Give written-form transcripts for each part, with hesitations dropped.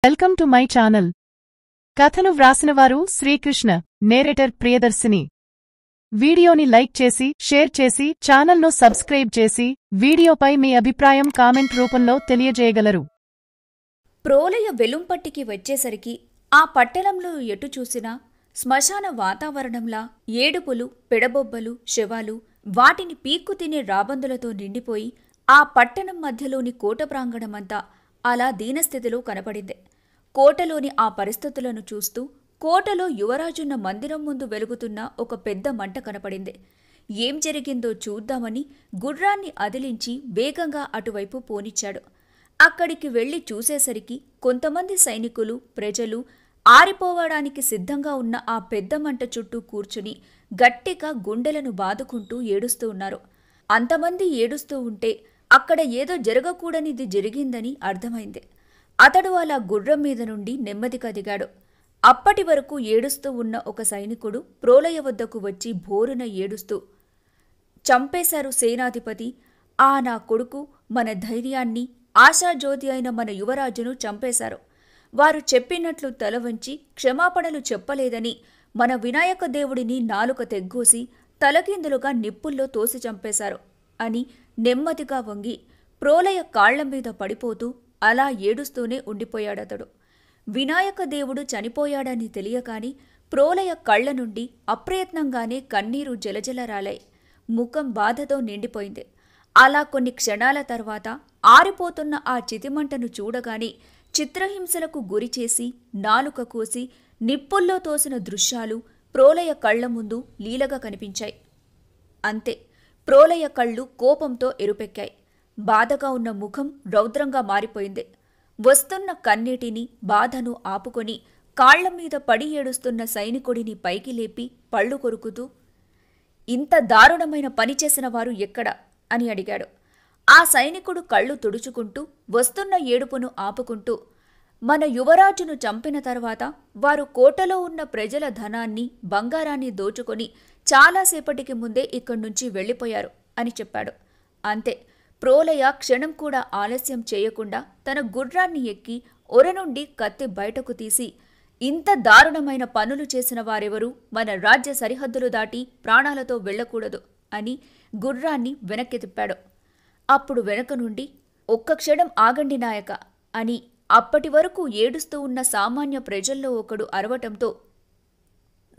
Welcome to my channel. కథను వ్రాసినవారు Srikrishna, narrator Priyadarshini. వీడియోని like చేసి, షేర్ చేసి, ఛానల్ను సబ్స్క్రైబ్ చేసి, వీడియోపై మీ అభిప్రాయం కామెంట్ రూపంలో తెలియజేయగలరు. ప్రోలయ వెలుంపట్టికి వచ్చేసరికి ఆ పట్టణంలో ఎటు చూసినా శ్మశాన వాతావరణంలా ఏడుపులు, పెడబొబ్బలు, శవాలు, వాటిని పీక్కు తినే రాబందులతో నిండిపోయి ఆ పట్టణం మధ్యలోని కోట ప్రాంగణమంతా అలా దీనస్థితిలో కనపడింది. కోటలోని ఆ పరిస్థితులను చూస్తూ కోటలో యువరాజున్న మందిరం ముందు వెలుగుతున్న ఒక పెద్ద మంట కనపడింది. ఏం జరిగిందో చూద్దామని గుర్రాన్ని అదిలించి వేగంగా అటువైపు పోనిచ్చాడు. అక్కడికి వెళ్లి చూసేసరికి కొంతమంది సైనికులు, ప్రజలు ఆరిపోవడానికి సిద్ధంగా ఉన్న ఆ పెద్ద మంట చుట్టూ కూర్చుని గట్టిగా గుండెలను బాదుకుంటూ ఏడుస్తూ ఉన్నారు. అంతమంది ఏడుస్తూ ఉంటే అక్కడ ఏదో జరగకూడనిది జరిగిందని అర్థమైంది. అతడు అలా గుర్రం మీద నుండి నెమ్మదిగా దిగాడు. అప్పటి వరకు ఏడుస్తూ ఉన్న ఒక సైనికుడు ప్రోలయ వద్దకు వచ్చి భోరున ఏడుస్తూ, చంపేశారు సేనాధిపతి, నా కొడుకు, మన ధైర్యాన్ని, ఆశాజ్యోతి అయిన మన యువరాజును చంపేశారు. వారు చెప్పినట్లు తల వంచి క్షమాపణలు చెప్పలేదని మన వినాయక దేవుడిని నాలుక తెగ్గోసి తలకిందులుగా నిప్పుల్లో తోసి చంపేశారు అని నెమ్మదిగా వంగి ప్రోలయ కాళ్ల మీద పడిపోతూ అలా ఏడుస్తూనే ఉండిపోయాడతడు. వినాయక దేవుడు చనిపోయాడని తెలియకాని ప్రోలయ కళ్ల నుండి అప్రయత్నంగానే కన్నీరు జలజలరాలాయి. ముఖం బాధతో నిండిపోయింది. అలా కొన్ని క్షణాల తర్వాత ఆరిపోతున్న ఆ చితిమంటను చూడగానే చిత్రహింసలకు గురిచేసి నాలుక కోసి నిప్పుల్లో తోసిన దృశ్యాలు ప్రోలయ కళ్ల ముందు లీలగా కనిపించాయి. అంతే, ప్రోలయ కళ్ళు కోపంతో ఎరుపెక్కాయి. బాధగా ఉన్న ముఖం రౌద్రంగా మారిపోయింది. వస్తున్న కన్నీటిని, బాధను ఆపుకొని కాళ్లమీద పడి ఏడుస్తున్న సైనికుడిని పైకి లేపి పళ్ళు కొరుకుతూ, ఇంత దారుణమైన పని చేసిన వారు ఎక్కడా అని అడిగాడు. ఆ సైనికుడు కళ్ళు తుడుచుకుంటూ వస్తున్న ఏడుపును ఆపుకుంటూ, మన యువరాజును చంపిన తర్వాత వారు కోటలో ఉన్న ప్రజల ధనాన్ని, బంగారాన్ని దోచుకొని చాలాసేపటికి ముందే ఇక్కడ్నుంచి వెళ్లిపోయారు అని చెప్పాడు. అంతే, ప్రోలయ క్షణం కూడా ఆలస్యం చేయకుండా తన గుర్రాన్ని ఎక్కి ఒర నుండి కత్తి బయటకు తీసి, ఇంత దారుణమైన పనులు చేసిన వారెవరూ మన రాజ్య సరిహద్దులు దాటి ప్రాణాలతో వెళ్లకూడదు అని గుర్రాన్ని వెనక్కి తిప్పాడు. అప్పుడు వెనక నుండి, ఒక్క క్షణం ఆగండి నాయక అని అప్పటి వరకు ఏడుస్తూ ఉన్న సామాన్య ప్రజల్లో ఒకడు అరవటంతో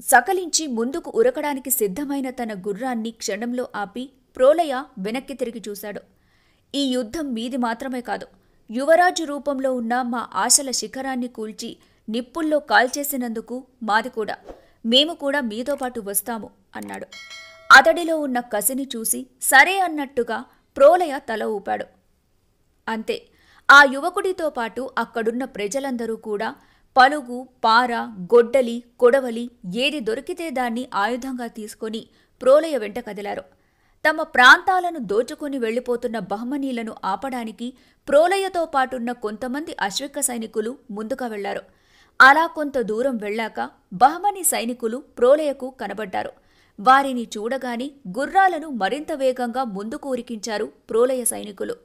సకలించి ముందుకు ఉరకడానికి సిద్ధమైన తన గుర్రాన్ని క్షణంలో ఆపి ప్రోలయ వెనక్కి తిరిగి చూశాడు. ఈ యుద్ధం మీది మాత్రమే కాదు, యువరాజు రూపంలో ఉన్న మా ఆశల శిఖరాన్ని కూల్చి నిప్పుల్లో కాల్చేసినందుకు మాది కూడా. మేము కూడా మీతో పాటు వస్తాము అన్నాడు. అతడిలో ఉన్న కసిని చూసి సరే అన్నట్టుగా ప్రోలయ తల ఊపాడు. అంతే, ఆ యువకుడితో పాటు అక్కడున్న ప్రజలందరూ కూడా పలుగు, పార, గొడ్డలి, కొడవలి ఏది దొరికితే దాన్ని ఆయుధంగా తీసుకొని ప్రోలయ వెంట కదిలారు. తమ ప్రాంతాలను దోచుకుని వెళ్లిపోతున్న బహమనీలను ఆపడానికి ప్రోలయతో పాటున్న కొంతమంది అశ్విక సైనికులు ముందుగా వెళ్లారు. అలా కొంత దూరం వెళ్లాక బహమనీ సైనికులు ప్రోలయకు కనబడ్డారు. వారిని చూడగానే గుర్రాలను మరింత వేగంగా ముందుకు ఉరికించారు ప్రోలయ సైనికులు.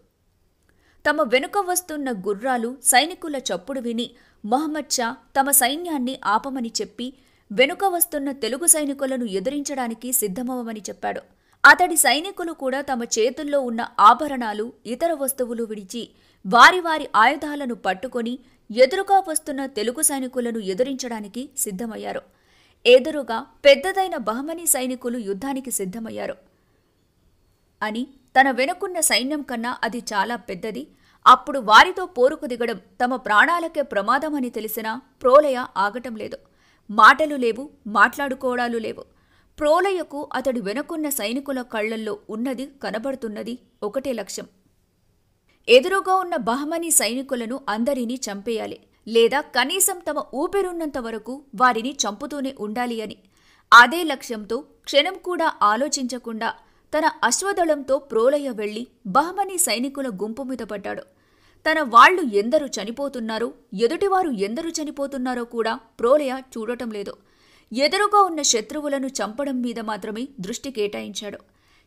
తమ వెనుక వస్తున్న గుర్రాలు సైనికుల చప్పుడు విని మహమ్మద్ షా తమ సైన్యాన్ని ఆపమని చెప్పి వెనుక వస్తున్న తెలుగు సైనికులను ఎదిరించడానికి సిద్ధమవమని చెప్పాడు. అతడి సైనికులు కూడా తమ చేతుల్లో ఉన్న ఆభరణాలు, ఇతర వస్తువులు విడిచి వారి వారి ఆయుధాలను పట్టుకొని ఎదురుగా వస్తున్న తెలుగు సైనికులను ఎదిరించడానికి సిద్ధమయ్యారు. ఎదురుగా పెద్దదైన బహమనీ సైనికులు యుద్ధానికి సిద్ధమయ్యారు అని, తన వెనుకున్న సైన్యం కన్నా అది చాలా పెద్దది, అప్పుడు వారితో పోరుకు దిగడం తమ ప్రాణాలకే ప్రమాదమని తెలిసినా ప్రోలయ ఆగటం లేదు. మాటలు లేవు, మాట్లాడుకోవడాలు లేవు. ప్రోలయకు అతడి వెనుకున్న సైనికుల కళ్లల్లో ఉన్నది, కనబడుతున్నది ఒకటే లక్ష్యం. ఎదురుగా ఉన్న బహమనీ సైనికులను అందరినీ చంపేయాలి, లేదా కనీసం తమ ఊపిరున్నంత వరకు వారిని చంపుతూనే ఉండాలి అని. అదే లక్ష్యంతో క్షణం కూడా ఆలోచించకుండా తన అశ్వదళంతో ప్రోలయ వెళ్లి బహమనీ సైనికుల గుంపు మీద పడ్డాడు. తన వాళ్లు ఎందరు చనిపోతున్నారో, ఎదుటివారు ఎందరు చనిపోతున్నారో కూడా ప్రోలయ చూడటం లేదు. ఎదురుగా ఉన్న శత్రువులను చంపడం మీద మాత్రమే దృష్టి కేటాయించాడు.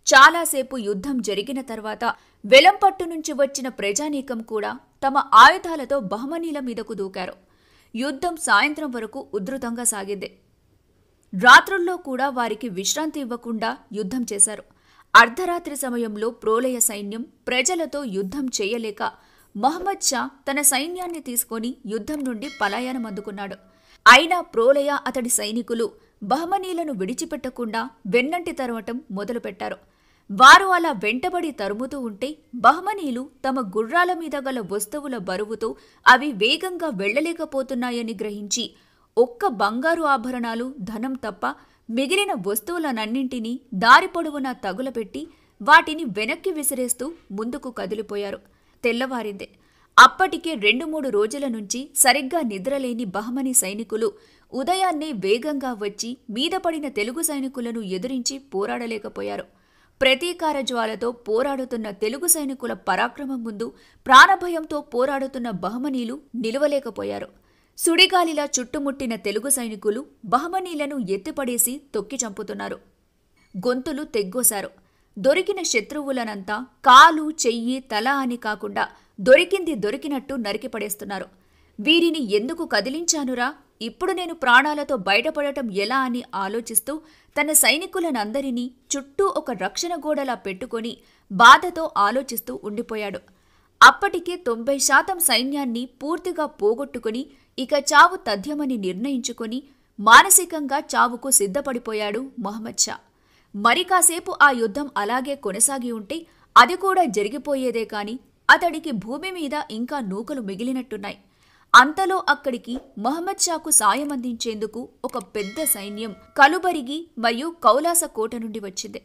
చాలాసేపు యుద్ధం జరిగిన తర్వాత వెలంపట్టు నుంచి వచ్చిన ప్రజానీకం కూడా తమ ఆయుధాలతో బహమనీల మీదకు దూకారు. యుద్ధం సాయంత్రం వరకు ఉధృతంగా సాగింది. రాత్రుల్లో కూడా వారికి విశ్రాంతి ఇవ్వకుండా యుద్ధం చేశారు. అర్ధరాత్రి సమయంలో ప్రోలయ సైన్యం ప్రజలతో యుద్ధం చేయలేక మహమ్మద్ షా తన సైన్యాన్ని తీసుకొని యుద్ధం నుండి పలాయనం అందుకున్నాడు. అయినా ప్రోలయ అతడి సైనికులు బహమనీలను విడిచిపెట్టకుండా వెన్నంటి తరమటం మొదలుపెట్టారు. వారు అలా వెంటబడి తరుముతూ ఉంటే బహమనీలు తమ గుర్రాల మీద గల వస్తువుల బరువుతో అవి వేగంగా వెళ్లలేకపోతున్నాయని గ్రహించి ఒక్క బంగారు ఆభరణాలు, ధనం తప్ప మిగిలిన వస్తువులనన్నింటినీ దారి పొడవునా తగులపెట్టి వాటిని వెనక్కి విసిరేస్తూ ముందుకు కదిలిపోయారు. తెల్లవారిందే. అప్పటికే 2-3 రోజుల నుంచి సరిగ్గా నిద్రలేని బహమనీ సైనికులు ఉదయాన్నే వేగంగా వచ్చి మీదపడిన తెలుగు సైనికులను ఎదిరించి పోరాడలేకపోయారు. ప్రతీకార జ్వాలతో పోరాడుతున్న తెలుగు సైనికుల పరాక్రమం ముందు ప్రాణభయంతో పోరాడుతున్న బహమనీలు నిలవలేకపోయారు. సుడిగాలిలా చుట్టుముట్టిన తెలుగు సైనికులు బహమనీలను ఎత్తిపడేసి తొక్కి చంపుతున్నారు. గొంతులు తెగ్గోశారు. దొరికిన శత్రువులనంతా కాలు, చెయ్యి, తల అని కాకుండా దొరికింది దొరికినట్టు నరికిపడేస్తున్నారు. వీరిని ఎందుకు కదిలించానురా, ఇప్పుడు నేను ప్రాణాలతో బయటపడటం ఎలా అని ఆలోచిస్తూ తన సైనికులనందరినీ చుట్టూ ఒక రక్షణ గోడలా పెట్టుకొని బాధతో ఆలోచిస్తూ ఉండిపోయాడు. అప్పటికే 90% సైన్యాన్ని పూర్తిగా పోగొట్టుకుని ఇక చావు తథ్యమని నిర్ణయించుకుని మానసికంగా చావుకు సిద్ధపడిపోయాడు మహమ్మద్ షా. మరి కాసేపు ఆ యుద్ధం అలాగే కొనసాగి ఉంటే అది కూడా జరిగిపోయేదే కాని అతడికి భూమి మీద ఇంకా నూకలు మిగిలినట్టున్నాయి. అంతలో అక్కడికి మహమ్మద్ షాకు సాయం అందించేందుకు ఒక పెద్ద సైన్యం కలుబరిగి మరియు కౌలాస కోట నుండి వచ్చింది.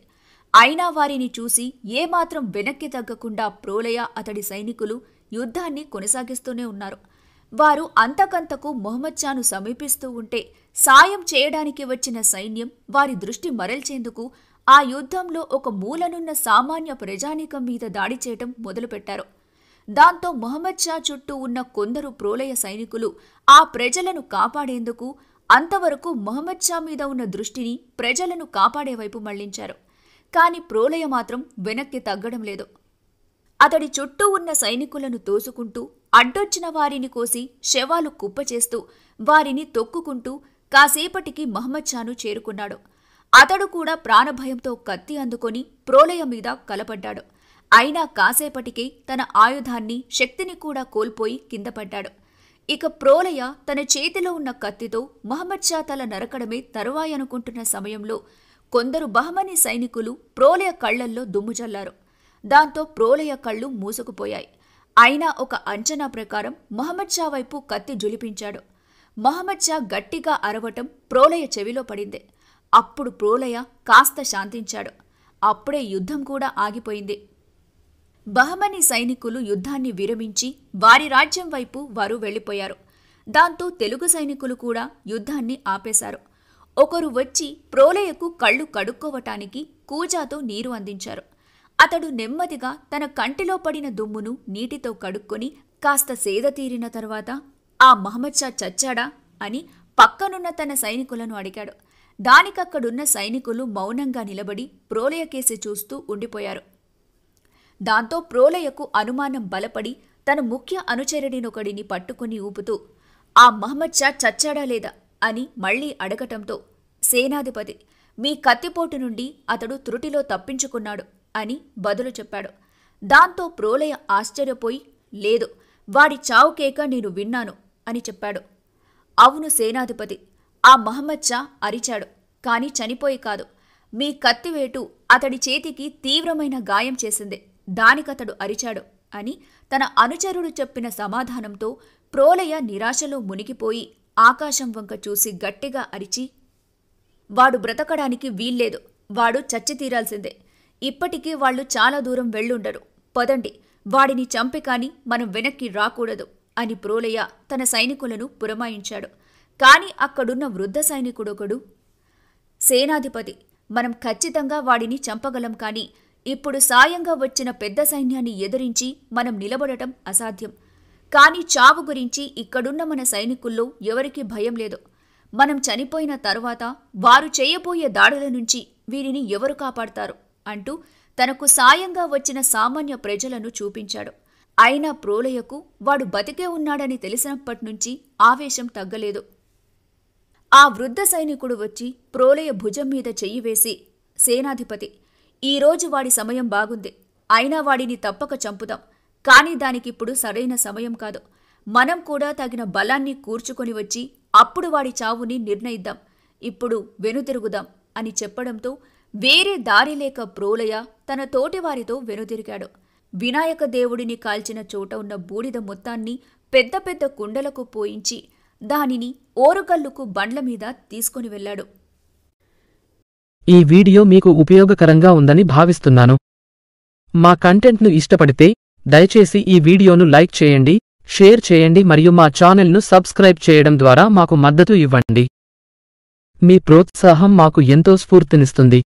అయినా వారిని చూసి ఏమాత్రం వెనక్కి తగ్గకుండా ప్రోలయ అతడి సైనికులు యుద్ధాన్ని కొనసాగిస్తూనే ఉన్నారు. వారు అంతకంతకు మహమ్మద్ షాను సమీపిస్తూ ఉంటే సాయం చేయడానికి వచ్చిన సైన్యం వారి దృష్టి మరల్చేందుకు ఆ యుద్ధంలో ఒక మూలనున్న సామాన్య ప్రజానీకం మీద దాడి చేయటం మొదలుపెట్టారు. దాంతో మహమ్మద్ షా చుట్టూ ఉన్న కొందరు ప్రోలయ సైనికులు ఆ ప్రజలను కాపాడేందుకు అంతవరకు మహమ్మద్ షా మీద ఉన్న దృష్టిని ప్రజలను కాపాడే వైపు మళ్లించారు. కాని ప్రోలయ మాత్రం వెనక్కి తగ్గడం లేదు. అతడి చుట్టూ ఉన్న సైనికులను తోసుకుంటూ అడ్డొచ్చిన వారిని కోసి శవాలు కుప్పచేస్తూ వారిని తొక్కుకుంటూ కాసేపటికి మహమ్మద్ షాను చేరుకున్నాడు. అతడు కూడా ప్రాణభయంతో కత్తి అందుకొని ప్రోలయ మీద కలపడ్డాడు. అయినా కాసేపటికే తన ఆయుధాన్ని, శక్తిని కూడా కోల్పోయి కిందపడ్డాడు. ఇక ప్రోలయ తన చేతిలో ఉన్న కత్తితో మహమ్మద్ షా తల నరకడమే తరువాయనుకుంటున్న సమయంలో కొందరు బహమనీ సైనికులు ప్రోలయ కళ్లల్లో దుమ్ము చల్లారు. దాంతో ప్రోలయ కళ్ళు మూసుకుపోయాయి. అయినా ఒక అంచనా ప్రకారం మహమ్మద్ షా వైపు కత్తి జులిపించాడు. మహమ్మద్ షా గట్టిగా అరవటం ప్రోలయ చెవిలో పడింది. అప్పుడు ప్రోలయ కాస్త శాంతించాడు. అప్పుడే యుద్ధం కూడా ఆగిపోయింది. బహమనీ సైనికులు యుద్ధాన్ని విరమించి వారి రాజ్యం వైపు వారు వెళ్లిపోయారు. దాంతో తెలుగు సైనికులు కూడా యుద్ధాన్ని ఆపేశారు. ఒకరు వచ్చి ప్రోలయకు కళ్ళు కడుక్కోవటానికి కూజాతో నీరు అందించారు. అతడు నెమ్మదిగా తన కంటిలో పడిన దుమ్మును నీటితో కడుక్కొని కాస్త సేద తీరిన తర్వాత ఆ మహమ్మద్ షా చచ్చాడా అని పక్కనున్న తన సైనికులను అడిగాడు. దానికక్కడున్న సైనికులు మౌనంగా నిలబడి ప్రోలయ కేసి చూస్తూ ఉండిపోయారు. దాంతో ప్రోలయకు అనుమానం బలపడి తన ముఖ్య అనుచరుడినొకడిని పట్టుకుని ఊపుతూ ఆ మహమ్మద్ షా చచ్చాడా లేదా అని మళ్లీ అడగటంతో సేనాధిపతి, మీ కత్తిపోటు నుండి అతడు త్రుటిలో తప్పించుకున్నాడు అని బదులు చెప్పాడు. దాంతో ప్రోలయ ఆశ్చర్యపోయి, లేదు, వాడి చావుకేక నేను విన్నాను అని చెప్పాడు. అవును సేనాధిపతి, ఆ మహమ్మద్ షా అరిచాడు, కాని చనిపోయి కాదు. మీ కత్తివేటు అతడి చేతికి తీవ్రమైన గాయం చేసింది, దానికతడు అరిచాడు అని తన అనుచరుడు చెప్పిన సమాధానంతో ప్రోలయ నిరాశలో మునిగిపోయి ఆకాశం వంక చూసి గట్టిగా అరిచి, వాడు బ్రతకడానికి వీల్లేదు, వాడు చచ్చి తీరాల్సిందే. ఇప్పటికీ వాళ్లు చాలా దూరం వెళ్ళుండరు. పదండి, వాడిని చంపి కాని మనం వెనక్కి రాకూడదు అని ప్రోలయ తన సైనికులను పురమాయించాడు. కాని అక్కడున్న వృద్ధ సైనికుడొకడు, సేనాధిపతి, మనం ఖచ్చితంగా వాడిని చంపగలం, కాని ఇప్పుడు సాయంగా వచ్చిన పెద్ద సైన్యాన్ని ఎదిరించి మనం నిలబడటం అసాధ్యం. కాని చావు గురించి ఇక్కడున్న మన సైనికుల్లో ఎవరికీ భయం లేదు. మనం చనిపోయిన తరువాత వారు చేయబోయే దాడుల నుంచి వీరిని ఎవరు కాపాడతారు అంటూ తనకు సాయంగా వచ్చిన సామాన్య ప్రజలను చూపించాడు. అయినా ప్రోలయకు వాడు బతికే ఉన్నాడని తెలిసినప్పటినుంచి ఆవేశం తగ్గలేదు. ఆ వృద్ధ సైనికుడు వచ్చి ప్రోలయ భుజం మీద చెయ్యి వేసి, సేనాధిపతి, ఈరోజు వాడి సమయం బాగుంది. అయినా వాడిని తప్పక చంపుదాం. కాని దానికిప్పుడు సరైన సమయం కాదు. మనం కూడా తగిన బలాన్ని కూర్చుకొని వచ్చి అప్పుడు వాడి చావుని నిర్ణయిద్దాం. ఇప్పుడు వెనుతిరుగుదాం అని చెప్పడంతో వేరే దారి లేక ప్రోలయ తన తోటివారితో వెనుతిరిగాడు. వినాయక దేవుడిని కాల్చిన చోట ఉన్న బూడిద మొత్తాన్ని పెద్ద పెద్ద కుండలకు పోయించి దానిని ఓరుగల్లుకు బండ్ల మీద తీసుకుని వెళ్లాడు. ఈ వీడియో మీకు ఉపయోగకరంగా ఉందని భావిస్తున్నాను. మా కంటెంట్ను ఇష్టపడితే దయచేసి ఈ వీడియోను లైక్ చేయండి, షేర్ చేయండి మరియు మా ఛానల్ను సబ్స్క్రైబ్ చేయడం ద్వారా మాకు మద్దతు ఇవ్వండి. మీ ప్రోత్సాహం మాకు ఎంతో స్ఫూర్తినిస్తుంది.